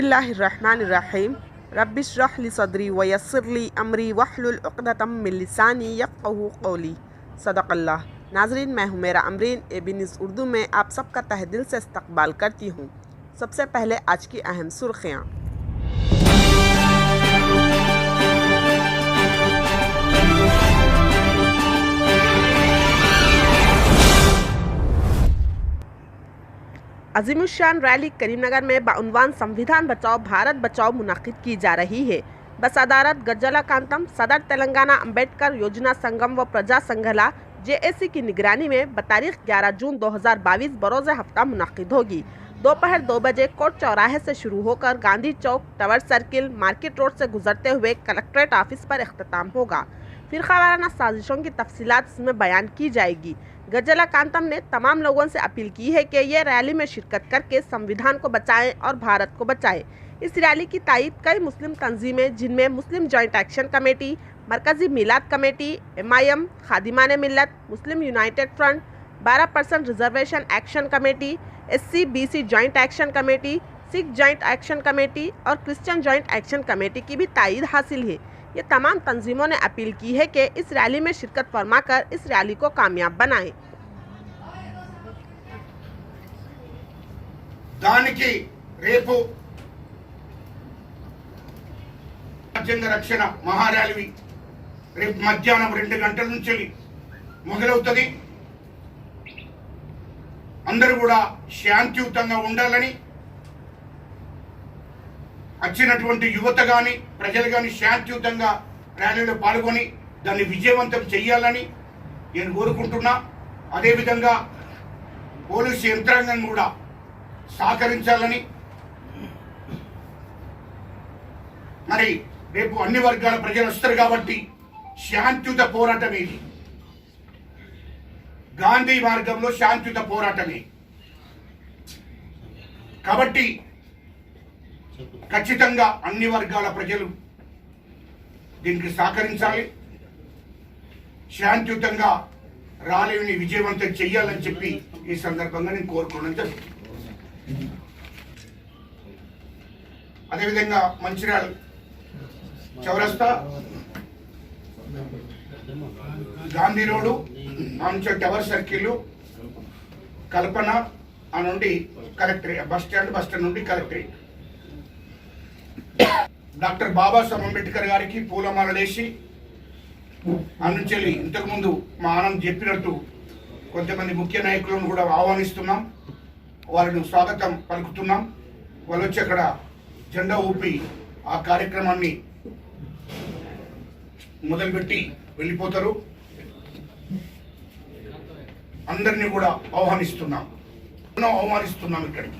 बिस्मिल्लाहिर्रहमानिर्रहीम रब्बिश्रह ली सदरी वयस्सिर ली अमरी वहलुल उक़दतम मिन लिसानी यफ़क़हू क़ौली। सदक़ल्लाह। नाज़रीन, मैं हुमैरा अमरीन AB न्यूज़ उर्दू में आप सबका तहे दिल से इस्तक़बाल करती हूँ। सबसे पहले आज की अहम सुर्ख़ियाँ। अज़ीमुश्शान रैली करीमनगर में बाउनवान संविधान बचाओ भारत बचाओ मुनाकिद की जा रही है। बसादारत गज्जला कांतम सदर तेलंगाना अम्बेडकर योजना संगम व प्रजा संघला JAC की निगरानी में बतारीख 11 जून 2022 बरोज़ हफ्ता मुनाकिद होगी। दोपहर 2 बजे कोट चौराहे से शुरू होकर गांधी चौक, टावर सर्किल, मार्केट रोड से गुजरते हुए कलेक्ट्रेट ऑफिस पर इख्तिताम होगा। फ़िरक़ावाराना साजिशों की तफसीलात इसमें बयान की जाएगी। गज्जला कांतम ने तमाम लोगों से अपील की है कि ये रैली में शिरकत करके संविधान को बचाएं और भारत को बचाएं। इस रैली की तायीद कई मुस्लिम तंजीमें, जिनमें मुस्लिम जॉइंट एक्शन कमेटी, मरकजी मिलाद कमेटी, MIM, खादिमान मिल्लत, Muslim United front, 12% reservation action committee, SC/BC joint action committee, Sikh joint action committee और क्रिश्चियन जॉइंट एक्शन कमेटी की भी तायीद हासिल है। ये तमाम तंजीमों ने अपील की है कि इस रैली में शिरकत फरमाकर इस रैली को कामयाब बनाएं। దానికి రేపు రాజ్యాంగ రక్షణ మహార్యాలీ రేపు మధ్యాహ్నం 2 గంటల నుంచి మొదలవుతుంది। అందరూ కూడా శాంతియుతంగా ఉండాలని, వచ్చినటువంటి యువత కానీ ప్రజలు కానీ శాంతియుతంగా ర్యాలీలో పాల్గొని దాన్ని విజయవంతం చేయాలని నేను కోరుకుంటున్నా। అదేవిధంగా పోలీసు యంత్రాంగం కూడా సహకరించాలని, మరి రేపు అన్ని వర్గాల ప్రజలు వస్తారు కాబట్టి శాంతియుత పోరాటం ఇది, గాంధీ మార్గంలో శాంతియుత పోరాటమే కాబట్టి ఖచ్చితంగా అన్ని వర్గాల ప్రజలు దీనికి సహకరించాలి, శాంతియుతంగా ర్యాలీని విజయవంతం చేయాలని చెప్పి ఈ సందర్భంగా నేను కోరుకోవడం జరుగుతుంది। అదేవిధంగా మంచిర్యాల చౌరస్తా, గాంధీ రోడ్డు, ఆంచ టవర్ సర్కిల్, కల్పన ఆ నుండి కలెక్టరేట్, బస్ స్టాండ్ నుండి కలెక్టరేట్, డాక్టర్ బాబాసాహెబ్ అంబేద్కర్ గారికి పూలమాలలేసి అనుంచెల్లి ఇంతకుముందు మా ఆనంద్ చెప్పినట్టు కొంతమంది ముఖ్య నాయకులను కూడా ఆహ్వానిస్తున్నాం, వారిని స్వాగతం పలుకుతున్నాం। వాళ్ళు వచ్చి అక్కడ జెండా ఊపి ఆ కార్యక్రమాన్ని మొదలుపెట్టి వెళ్ళిపోతారు। అందరినీ కూడా ఆహ్వానిస్తున్నాం ఇక్కడికి।